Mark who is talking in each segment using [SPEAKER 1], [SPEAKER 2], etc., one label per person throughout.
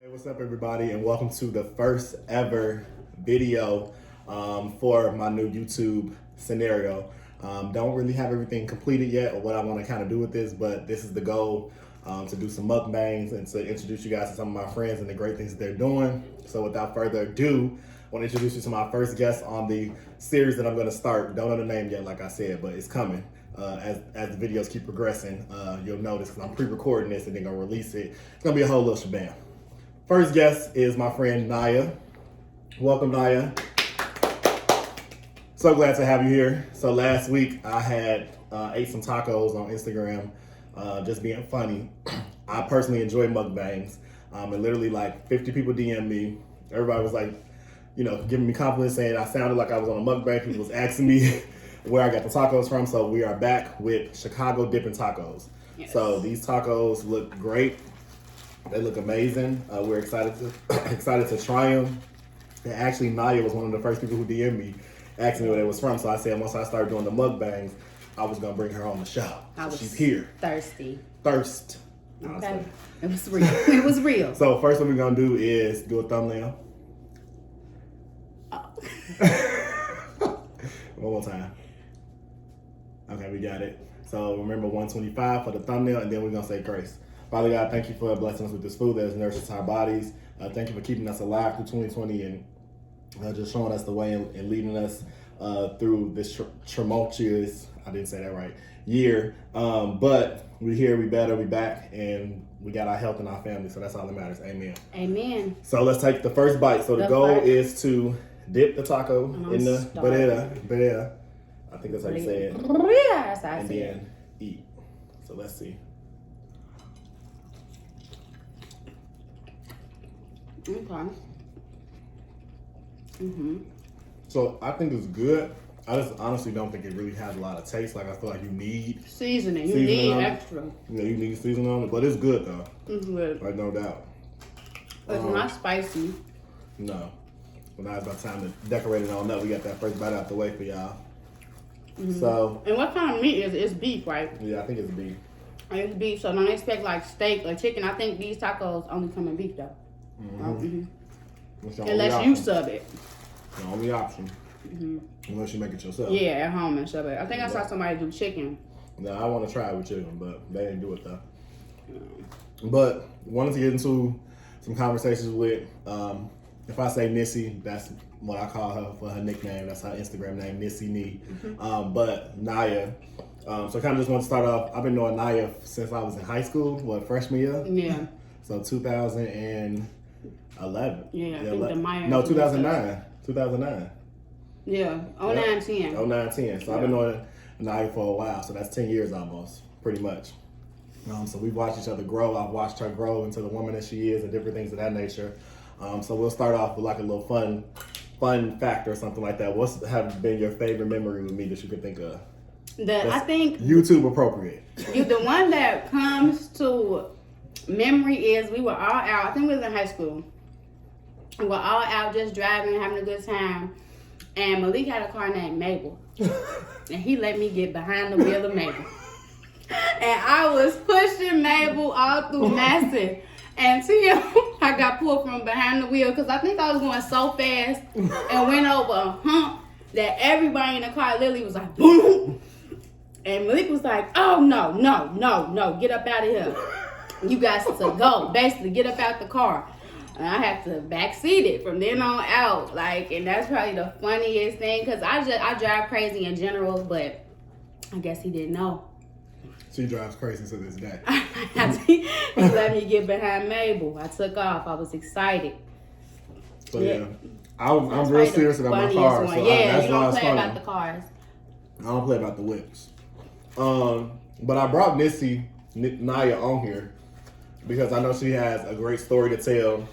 [SPEAKER 1] Hey, what's up, everybody, and welcome to the first ever video for my new YouTube scenario. Don't really have everything completed yet or what I want to kind of do with this, but this is the goal, to do some mukbangs and to introduce you guys to some of my friends and the great things that they're doing. So without further ado, I want to introduce you to my first guest on the series that I'm going to start. Don't know the name yet, like I said, but it's coming. As the videos keep progressing, you'll notice because I'm pre-recording this and then gonna release it. It's gonna be a whole little shebang. First guest is my friend Naya. Welcome, Naya. So glad to have you here. So last week I had ate some tacos on Instagram, just being funny. I personally enjoy mukbangs, and literally like 50 people DM me. Everybody was like, giving me compliments, saying I sounded like I was on a mukbang. People was asking me where I got the tacos from. So we are back with Chicago Dippin' Tacos.
[SPEAKER 2] Yes.
[SPEAKER 1] So these tacos look great. They look amazing. We're excited to try them. And actually, Naya was one of the first people who DM'd me, asking me where they was from. So I said once I started doing the mukbangs, I was gonna bring her on the show. She's here.
[SPEAKER 2] Thirsty.
[SPEAKER 1] Thirst.
[SPEAKER 2] Okay. It was real. It was real.
[SPEAKER 1] So first, what we're gonna do is do a thumbnail.
[SPEAKER 2] Oh.
[SPEAKER 1] One more time. Okay, we got it. So remember 125 for the thumbnail, and then we're gonna say grace. Father God, thank you for blessing us with this food that is nourishes our bodies. Thank you for keeping us alive through 2020 and just showing us the way and leading us through this tumultuous, I didn't say that right, year. But we're here, we better, we back, and we got our health and our family, so that's all that matters. Amen.
[SPEAKER 2] Amen.
[SPEAKER 1] So let's take the first bite. So the goal is to dip the taco in the barrera. I think that's how you say it.
[SPEAKER 2] Yeah, that's how I
[SPEAKER 1] and
[SPEAKER 2] say
[SPEAKER 1] then
[SPEAKER 2] it.
[SPEAKER 1] eat. So let's see.
[SPEAKER 2] Okay.
[SPEAKER 1] So I think it's good. I just honestly don't think it really has a lot of taste. Like I feel like you need
[SPEAKER 2] Seasoning. You
[SPEAKER 1] seasoning
[SPEAKER 2] need
[SPEAKER 1] on it.
[SPEAKER 2] extra.
[SPEAKER 1] You need seasoning on it, but it's good though.
[SPEAKER 2] It's good.
[SPEAKER 1] Like no doubt.
[SPEAKER 2] It's not spicy.
[SPEAKER 1] No. But now it's about time to decorate it on up. We got that first bite out the way for y'all. So
[SPEAKER 2] And what kind of meat is it? It's beef, right?
[SPEAKER 1] yeah, I think it's beef.
[SPEAKER 2] It's beef, so don't expect like steak or chicken. I think these tacos only come in beef though.
[SPEAKER 1] It's your only
[SPEAKER 2] Unless
[SPEAKER 1] option.
[SPEAKER 2] you sub it.
[SPEAKER 1] The only option. Unless you make it yourself.
[SPEAKER 2] Yeah, at home and sub it. I think I saw somebody do chicken.
[SPEAKER 1] No, I want to try it with chicken, but they didn't do it though. But wanted to get into some conversations with, if I say Nissy, that's what I call her for her nickname. That's her Instagram name, Nissy Nee. But Naya. So kind of just want to start off. I've been knowing Naya since I was in high school, freshman year?
[SPEAKER 2] Yeah.
[SPEAKER 1] So 2011.
[SPEAKER 2] Yeah, I think the Maya.
[SPEAKER 1] No, 2009. 2009.
[SPEAKER 2] Yeah, 09, 10.
[SPEAKER 1] 09, 10. So I've been knowing Naya for a while. So that's 10 years almost, pretty much. So we watched each other grow. I've watched her grow into the woman that she is and different things of that nature. So we'll start off with like a little fun fact or something like that. What's have been your favorite memory with me that you could think of?
[SPEAKER 2] I think
[SPEAKER 1] YouTube appropriate.
[SPEAKER 2] the one that comes to memory is we were all out. I think we was in high school. We were all out just driving, having a good time. And Malik had a car named Mabel. And he let me get behind the wheel of Mabel. And I was pushing Mabel all through Madison. And Tim, I got pulled from behind the wheel because I think I was going so fast and went over a hump that everybody in the car literally was like, boom. And Malik was like, oh, no, get up out of here. You got to go. Basically, get up out the car. And I had to backseat it from then on out. And that's probably the funniest thing because I drive crazy in general, but I guess he didn't know.
[SPEAKER 1] She drives crazy to this day.
[SPEAKER 2] He let me get behind Mabel. I took off. I was excited.
[SPEAKER 1] So yeah, I'm real serious about my cars. So
[SPEAKER 2] yeah, you don't play about the cars.
[SPEAKER 1] I don't play about the whips. But I brought Naya on here because I know she has a great story to tell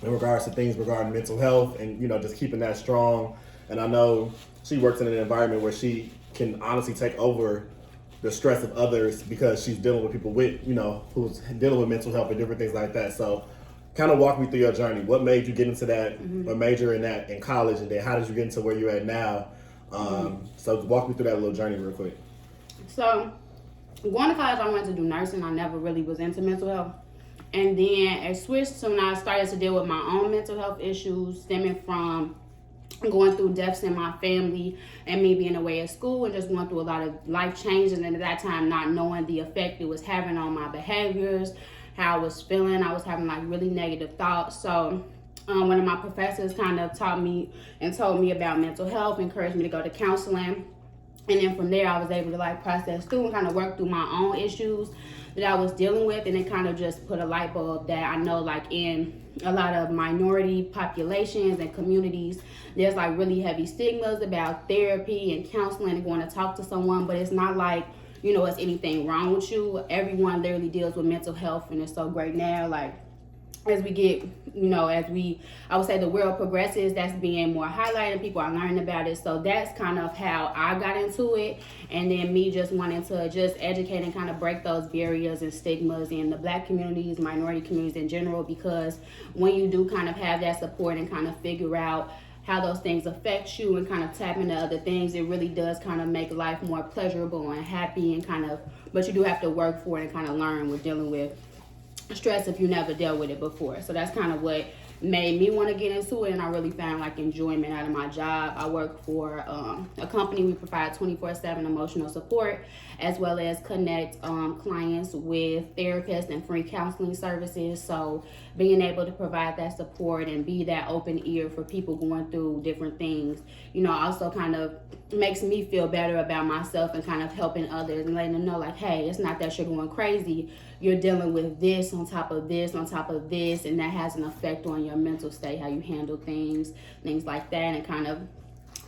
[SPEAKER 1] in regards to things regarding mental health and just keeping that strong. And I know she works in an environment where she can honestly take over the stress of others because she's dealing with people with who's dealing with mental health and different things like that. So kind of walk me through your journey. What made you get into that or major in that in college, and then how did you get into where you're at now? So walk me through that little journey real quick.
[SPEAKER 2] So going to college, I wanted to do nursing. I never really was into mental health. And then it switched to when I started to deal with my own mental health issues stemming from going through deaths in my family and me being away at school and just going through a lot of life changes, and at that time not knowing the effect it was having on my behaviors, how I was feeling. I was having like really negative thoughts. So one of my professors kind of taught me and told me about mental health, encouraged me to go to counseling. And then from there, I was able to like process through and kind of work through my own issues that I was dealing with. And it kind of just put a light bulb that I know like in a lot of minority populations and communities, there's like really heavy stigmas about therapy and counseling and going to talk to someone. But it's not like, you know, it's anything wrong with you. Everyone literally deals with mental health, and it's so great now. Like, as we get, you know, I would say the world progresses, that's being more highlighted. People are learning about it. So that's kind of how I got into it. And then me just wanting to just educate and kind of break those barriers and stigmas in the Black communities, minority communities in general, because when you do kind of have that support and kind of figure out how those things affect you and kind of tap into other things, it really does kind of make life more pleasurable and happy and kind of, but you do have to work for it and kind of learn with dealing with stress if you never dealt with it before. So that's kind of what made me want to get into it, and I really found like enjoyment out of my job. I work for a company. We provide 24/7 emotional support, as well as connect clients with therapists and free counseling services. So being able to provide that support and be that open ear for people going through different things, you know, also kind of makes me feel better about myself and kind of helping others and letting them know like, hey, it's not that you're going crazy. You're dealing with this on top of this on top of this, and that has an effect on your mental state, how you handle things like that, and kind of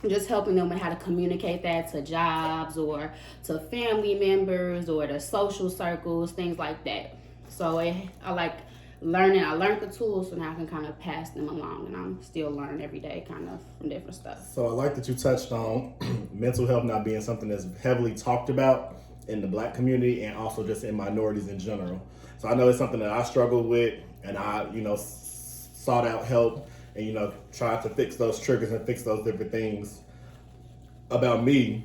[SPEAKER 2] just helping them with how to communicate that to jobs or to family members or to social circles, things like that. So I like learning. I learned the tools, so now I can kind of pass them along, and I'm still learning every day kind of from different stuff.
[SPEAKER 1] So I like that you touched on mental health not being something that's heavily talked about in the Black community and also just in minorities in general. So I know it's something that I struggled with, and I, you know, sought out help and, you know, tried to fix those triggers and fix those different things about me.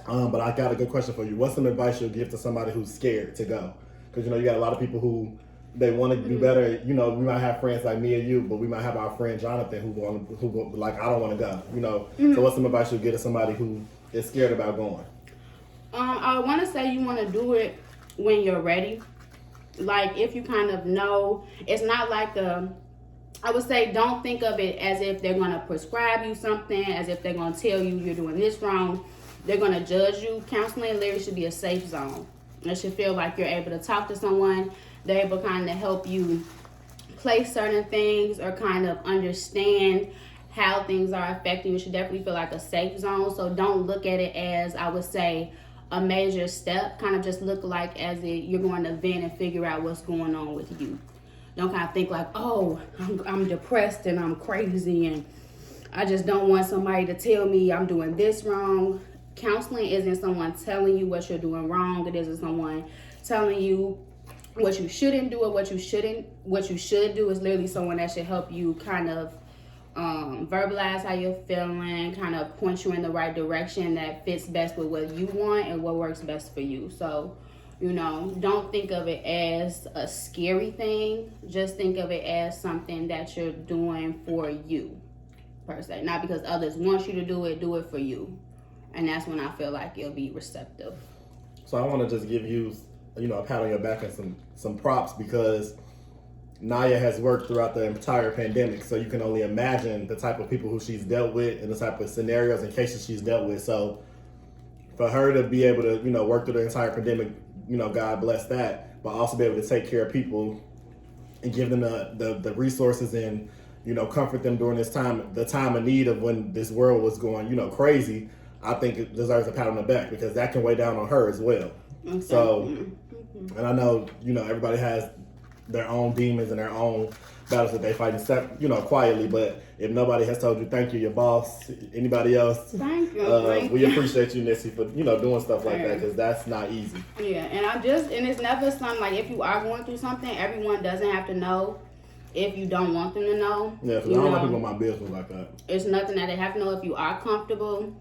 [SPEAKER 1] But I got a good question for you. What's some advice you'll give to somebody who's scared to go? Because, you know, you got a lot of people who they want to do better. You know, we might have friends like me and you, but we might have our friend Jonathan who like, I don't want to go, you know. So what's some advice you'll give to somebody who is scared about going?
[SPEAKER 2] I want to say you want to do it when you're ready. Like, if you kind of know, it's not like I would say don't think of it as if they're going to prescribe you something, as if they're going to tell you you're doing this wrong. They're going to judge you. Counseling literally should be a safe zone. It should feel like you're able to talk to someone. They're able to kind of help you place certain things or kind of understand how things are affecting you. It should definitely feel like a safe zone. So don't look at it as, I would say, a major step. Kind of just look like as if you're going to vent and figure out what's going on with you. Don't kind of think like, oh, I'm depressed and I'm crazy and I just don't want somebody to tell me I'm doing this wrong. Counseling isn't someone telling you what you're doing wrong. It isn't someone telling you what you shouldn't do or what you should do. Is literally someone that should help you kind of verbalize how you're feeling, kind of point you in the right direction that fits best with what you want and what works best for you. So, you know, don't think of it as a scary thing. Just think of it as something that you're doing for you, per se. Not because others want you to do it for you. And that's when I feel like you'll be receptive.
[SPEAKER 1] So I want to just give you, you know, a pat on your back and some props, because Naya has worked throughout the entire pandemic, so you can only imagine the type of people who she's dealt with and the type of scenarios and cases she's dealt with. So for her to be able to, you know, work through the entire pandemic, you know, God bless that, but also be able to take care of people and give them the resources and, you know, comfort them during this time, the time of need of when this world was going, you know, crazy. I think it deserves a pat on the back, because that can weigh down on her as well. Okay. So, and I know, you know, everybody has their own demons and their own battles that they fight, you know, quietly. But if nobody has told you thank you, your boss, anybody else,
[SPEAKER 2] thank you.
[SPEAKER 1] We appreciate you, Nissy, for, you know, doing stuff like that, because that's not easy.
[SPEAKER 2] Yeah, and it's never something like, if you are going through something, everyone doesn't have to know if you don't want them to know.
[SPEAKER 1] Yeah, because I don't want people in my business like that.
[SPEAKER 2] It's nothing that they have to know. If you are comfortable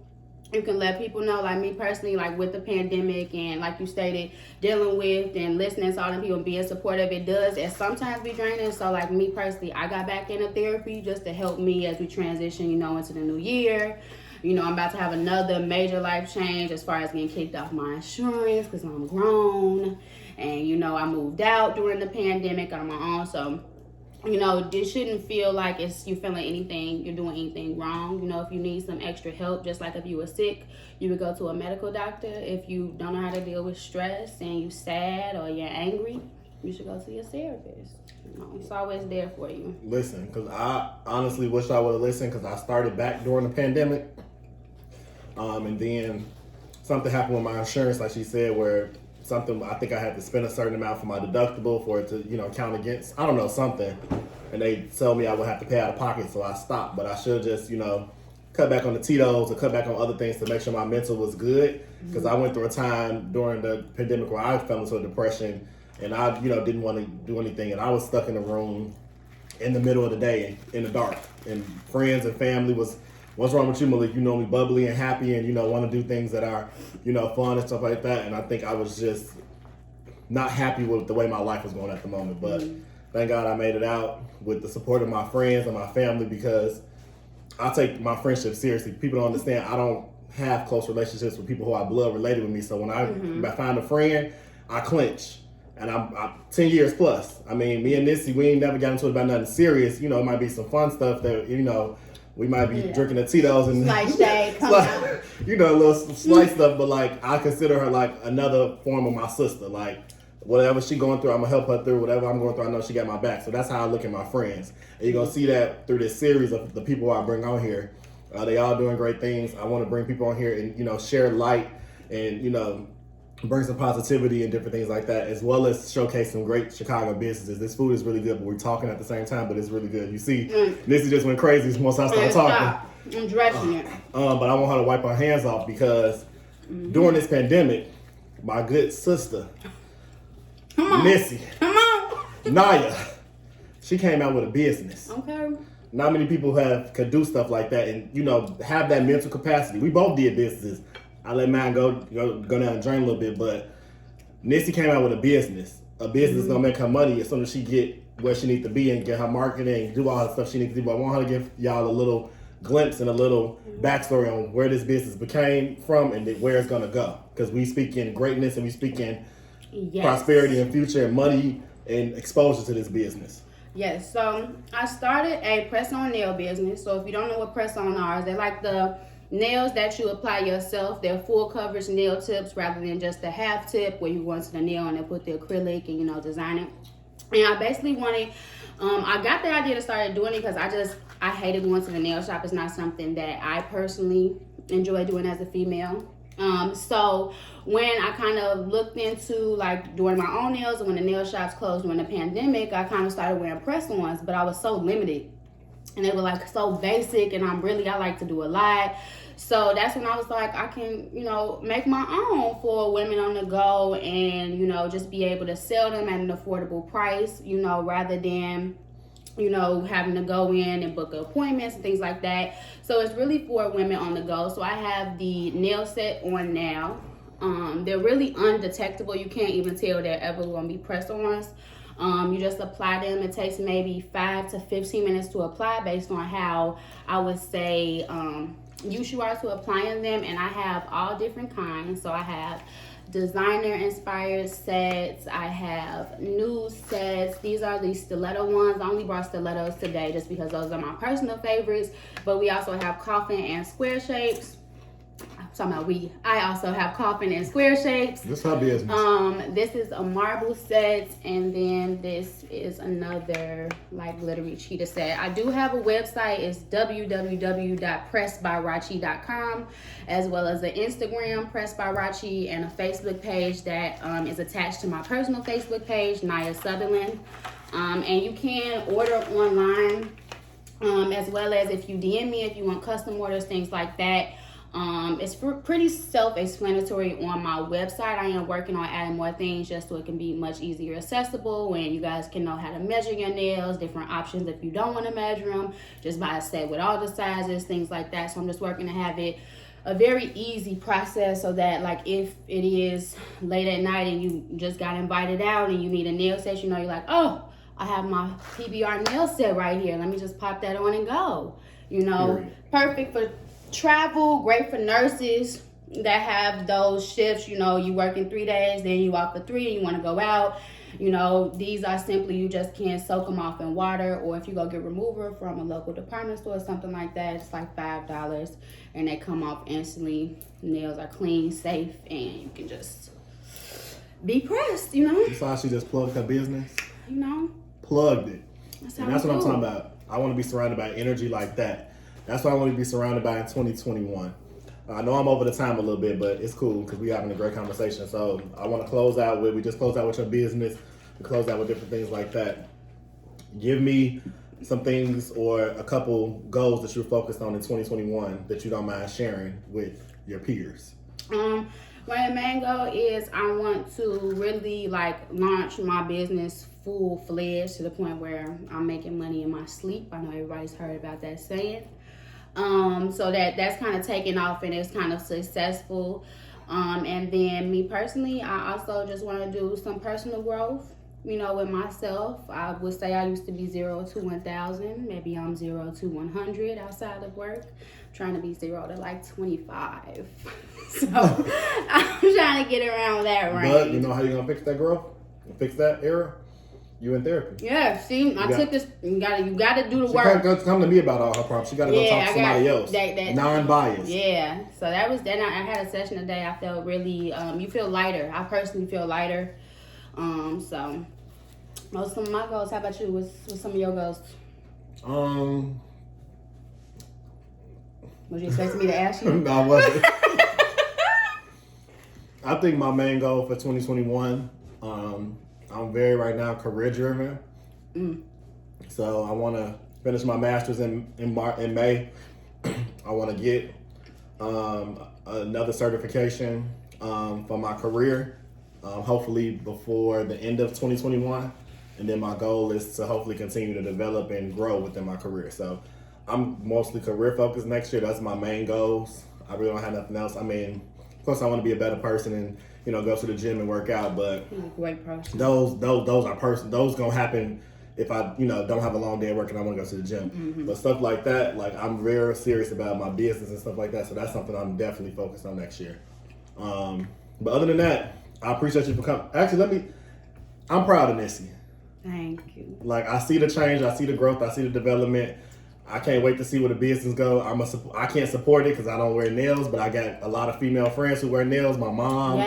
[SPEAKER 2] you can let people know, like me personally, like with the pandemic and like you stated, dealing with and listening to all the people and being supportive, it does and sometimes be draining. So like me personally, I got back into therapy just to help me as we transition, into the new year. I'm about to have another major life change as far as getting kicked off my insurance because I'm grown. And, I moved out during the pandemic on my own. So, this shouldn't feel like you're feeling anything, you're doing anything wrong. If you need some extra help, just like if you were sick, you would go to a medical doctor. If you don't know how to deal with stress and you're sad or you're angry, you should go to your therapist. It's always there for you.
[SPEAKER 1] Listen, because I honestly wish I would have listened because I started back during the pandemic. And then something happened with my insurance, like she said, where I think I had to spend a certain amount for my deductible for it to, count against, I don't know, something. And they told me I would have to pay out of pocket, so I stopped. But I should just, cut back on the Tito's or cut back on other things to make sure my mental was good. Because I went through a time during the pandemic where I fell into a depression and I, didn't want to do anything. And I was stuck in a room in the middle of the day in the dark. And friends and family was, what's wrong with you, Malik? You know me, bubbly and happy and, want to do things that are, fun and stuff like that. And I think I was just not happy with the way my life was going at the moment. But thank God I made it out with the support of my friends and my family because I take my friendship seriously. People don't understand I don't have close relationships with people who are blood related with me. So when I find a friend, I clinch. And I'm 10 years plus. I mean, me and Nissy, we ain't never got into it about nothing serious. It might be some fun stuff that, we might be drinking the Tito's and
[SPEAKER 2] slice shade, come out.
[SPEAKER 1] a little slice stuff, but like I consider her like another form of my sister. Like whatever she going through, I'm gonna help her through. Whatever I'm going through, I know she got my back. So that's how I look at my friends. And you're gonna see that through this series of the people I bring on here. They all doing great things. I want to bring people on here and share light and bring some positivity and different things like that, as well as showcase some great Chicago businesses. This food is really good, but we're talking at the same time, but it's really good. You see, Nissy just went crazy once I started talking.
[SPEAKER 2] I'm dressing it.
[SPEAKER 1] But I want her to wipe her hands off because during this pandemic, my good sister, Nissy, Naya, she came out with a business.
[SPEAKER 2] Okay.
[SPEAKER 1] Not many people could do stuff like that and, have that mental capacity. We both did businesses. I let mine go down the drain a little bit, but Nissy came out with a business. A business is gonna make her money as soon as she get where she needs to be and get her marketing and do all the stuff she needs to do. But I want her to give y'all a little glimpse and a little backstory on where this business became from and where it's gonna go. Because we speak in greatness and we speak in prosperity and future and money and exposure to this business.
[SPEAKER 2] Yes, so I started a press-on nail business. So if you don't know what press-on are, they're like the nails that you apply yourself. They're full coverage nail tips rather than just a half tip where you go into the nail and they put the acrylic and design it. And I basically wanted, I got the idea to start doing it because I hated going to the nail shop. It's not something that I personally enjoy doing as a female. So when I kind of looked into like doing my own nails and when the nail shops closed during the pandemic, I kind of started wearing press-ons, but I was so limited. And they were like so basic and I like to do a lot. So that's when I was like, I can, make my own for women on the go and, just be able to sell them at an affordable price, rather than, having to go in and book appointments and things like that. So it's really for women on the go. So I have the nail set on now. They're really undetectable. You can't even tell they're ever going to be press-ons. You just apply them. It takes maybe 5 to 15 minutes to apply based on how I would say used you are to applying them. And I have all different kinds. So I have designer inspired sets. I have nude sets. These are the stiletto ones. I only brought stilettos today just because those are my personal favorites. But we also have coffin and square shapes. I also have coffin and square shapes.
[SPEAKER 1] This is her business.
[SPEAKER 2] This is a marble set, and then this is another like glittery cheetah set. I do have a website. It's www.pressbyrachi.com, as well as an Instagram, Press by Rachi, and a Facebook page that is attached to my personal Facebook page, Naya Sutherland. And you can order online, as well as if you DM me if you want custom orders, things like that. It's pretty self-explanatory on my website. I am working on adding more things just so it can be much easier accessible and you guys can know how to measure your nails, different options if you don't want to measure them, just buy a set with all the sizes, things like that. So I'm just working to have it a very easy process, so that like if it is late at night and you just got invited out and you need a nail set, you're like, oh, I have my PBR nail set right here. Let me just pop that on and go. Perfect for travel, great for nurses that have those shifts. You work in 3 days, then you off for 3 and you want to go out. These are simply, you just can soak them off in water, or if you go get remover from a local department store or something like that, it's like $5 and they come off instantly. Nails are clean, safe, and you can just be pressed,
[SPEAKER 1] That's how she just plugged her business. Plugged it. That's what I'm talking about. I want to be surrounded by energy like that. That's what I want to be surrounded by in 2021. I know I'm over the time a little bit, but it's cool because we're having a great conversation. So I want to we just closed out with your business. We closed out with different things like that. Give me some things or a couple goals that you're focused on in 2021 that you don't mind sharing with your peers.
[SPEAKER 2] My main goal is I want to really launch my business full-fledged to the point where I'm making money in my sleep. I know everybody's heard about that saying. So that's kind of taken off and it's kind of successful. And then me personally, I also just want to do some personal growth, with myself. I would say I used to be 0 to 1,000. Maybe I'm 0 to 100 outside of work. I'm trying to be 0 to 25. So I'm trying to get around that range.
[SPEAKER 1] But you know how you're going to fix that growth? Fix that error? You in therapy.
[SPEAKER 2] Yeah, see, I took this. You gotta do the work.
[SPEAKER 1] She can't come to me about all her problems. She gotta go talk to somebody else. Non-biased.
[SPEAKER 2] Yeah. So that was that. I had a session today. I felt really. You feel lighter. I personally feel lighter. So those some of my goals. How about you? What's some of your goals? Was you expecting me to ask you?
[SPEAKER 1] No, I wasn't. I think my main goal for 2021. I'm very right now career driven. So I want to finish my master's in May. I want to get another certification for my career, hopefully before the end of 2021. And then my goal is to hopefully continue to develop and grow within my career. So I'm mostly career focused next year. That's my main goals. I really don't have nothing else. I mean, of course I want to be a better person and go to the gym and work out, but
[SPEAKER 2] great person.
[SPEAKER 1] Those are personal. Those gonna happen if I don't have a long day at work and I want to go to the gym. Mm-hmm. But stuff like that, I'm very serious about my business and stuff like that. So that's something I'm definitely focused on next year. But other than that, I appreciate you for coming. Actually, I'm proud of Nissy.
[SPEAKER 2] Thank you.
[SPEAKER 1] I see the change, I see the growth, I see the development. I can't wait to see where the business go. I can't support it because I don't wear nails, but I got a lot of female friends who wear nails. My mom,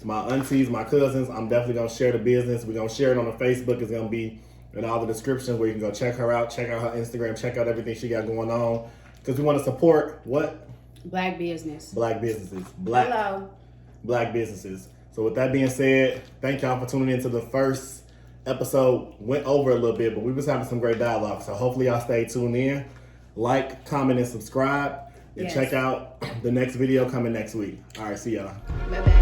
[SPEAKER 1] my aunties, my cousins. I'm definitely going to share the business. We're going to share it on the Facebook. It's going to be in all the description where you can go check her out, check out her Instagram, check out everything she got going on. Because we want to support what?
[SPEAKER 2] Black business.
[SPEAKER 1] Black businesses. Black businesses. So with that being said, thank y'all for tuning into the first episode. Went over a little bit, but we was having some great dialogue. So hopefully y'all stay tuned in. Like, comment, and subscribe. And check out the next video coming next week. All right, see y'all.
[SPEAKER 2] Bye-bye.